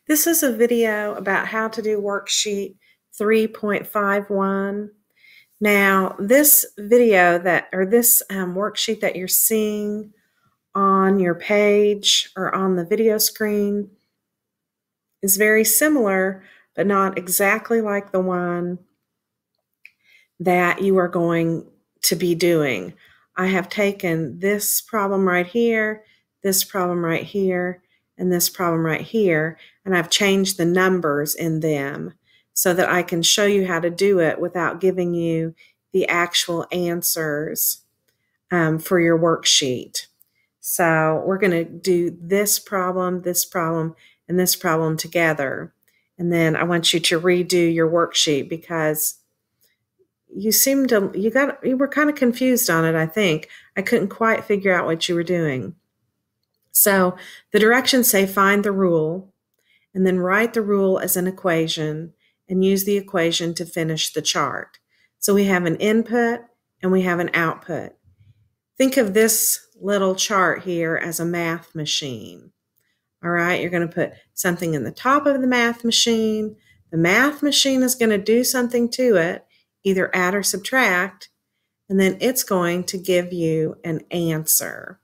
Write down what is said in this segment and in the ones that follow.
This is a video about how to do worksheet 3.51. Now, this video this worksheet that you're seeing on your page or on the video screen is very similar, but not exactly like the one that you are going to be doing. I have taken this problem right here, this problem right here, and this problem right here, and I've changed the numbers in them so that I can show you how to do it without giving you the actual answers for your worksheet. So we're going to do this problem, and this problem together. And then I want you to redo your worksheet because you were kind of confused on it, I think. I couldn't quite figure out what you were doing. So the directions say find the rule, and then write the rule as an equation and use the equation to finish the chart. So we have an input and we have an output. Think of this little chart here as a math machine. All right, you're going to put something in the top of the math machine. The math machine is going to do something to it, either add or subtract, and then it's going to give you an answer.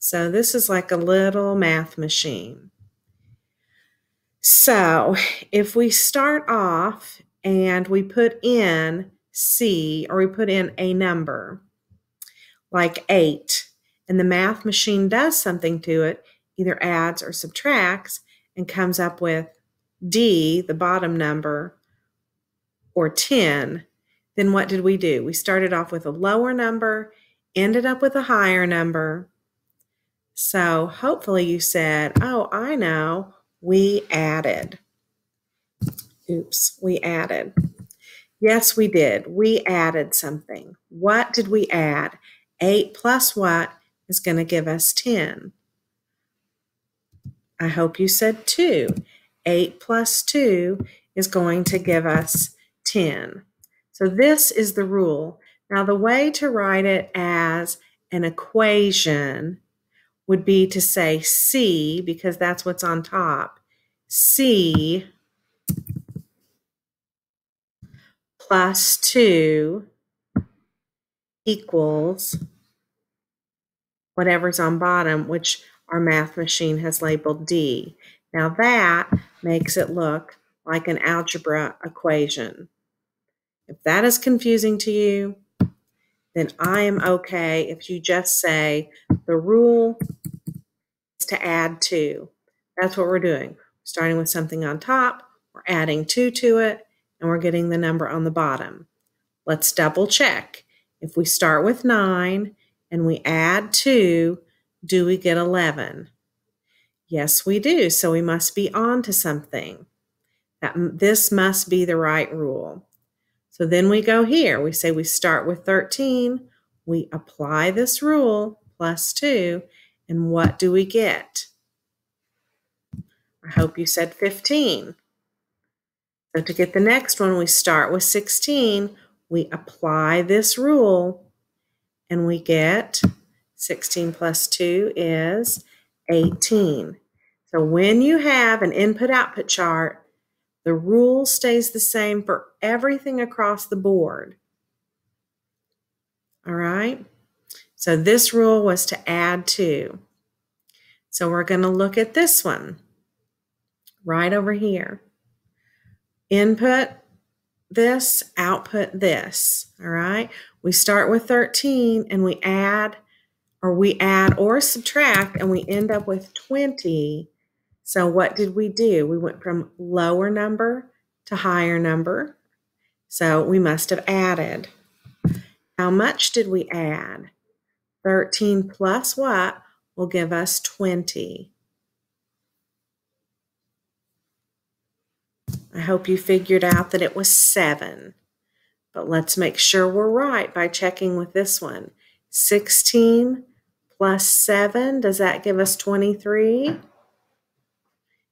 So this is like a little math machine. So if we start off and we put in C, or we put in a number like 8, and the math machine does something to it, either adds or subtracts, and comes up with D, the bottom number, or 10, then what did we do? We started off with a lower number, ended up with a higher number. So hopefully you said, oh, I know, we added. Oops, we added. Yes, we did. We added something. What did we add? 8 plus what is going to give us 10? I hope you said 2. 8 plus 2 is going to give us 10. So this is the rule. Now the way to write it as an equation would be to say C, because that's what's on top. C plus 2 equals whatever's on bottom, which our math machine has labeled D. Now that makes it look like an algebra equation. If that is confusing to you, then I am okay if you just say the rule is to add 2. That's what we're doing. Starting with something on top, we're adding 2 to it, and we're getting the number on the bottom. Let's double check. If we start with 9 and we add 2, do we get 11? Yes, we do. So we must be on to something. This must be the right rule. So then we go here. We say we start with 13. We apply this rule, plus 2, and what do we get? I hope you said 15. So to get the next one, we start with 16. We apply this rule, and we get 16 plus 2 is 18. So when you have an input-output chart, the rule stays the same for everything across the board. All right? So this rule was to add 2. So we're going to look at this one right over here. Input this, output this. All right? We start with 13 and we add or subtract, and we end up with 20. So what did we do? We went from lower number to higher number. So we must have added. How much did we add? 13 plus what will give us 20? I hope you figured out that it was 7. But let's make sure we're right by checking with this one. 16 plus 7, does that give us 23?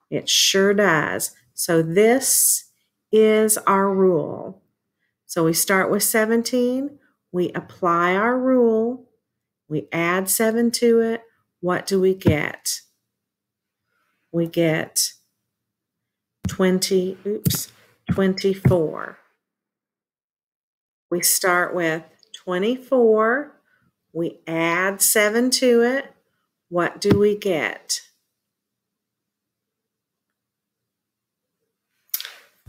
It sure does. So this is our rule. So we start with 17. We apply our rule. We add 7 to it. What do we get? We get 24. We start with 24. We add 7 to it. What do we get?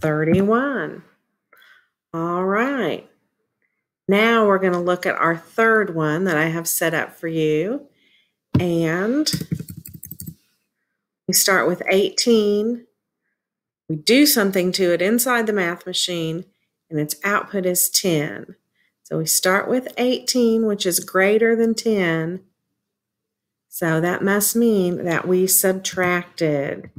31. All right. Now we're going to look at our third one that I have set up for you. And we start with 18. We do something to it inside the math machine, and its output is 10. So we start with 18, which is greater than 10. So that must mean that we subtracted.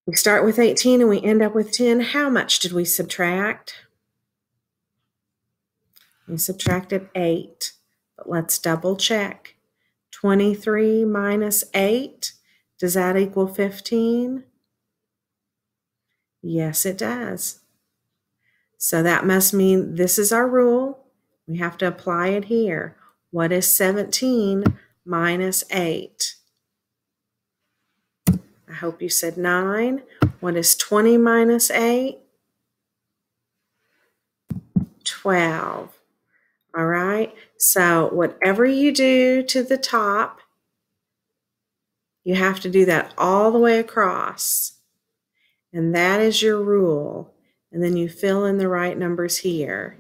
We start with 18 and we end up with 10. How much did we subtract? We subtracted 8. But let's double check. 23 minus 8, does that equal 15? Yes, it does. So that must mean this is our rule. We have to apply it here. What is 17 minus 8? I hope you said 9. What is 20 minus 8? 12. All right, so whatever you do to the top, you have to do that all the way across. And that is your rule. And then you fill in the right numbers here.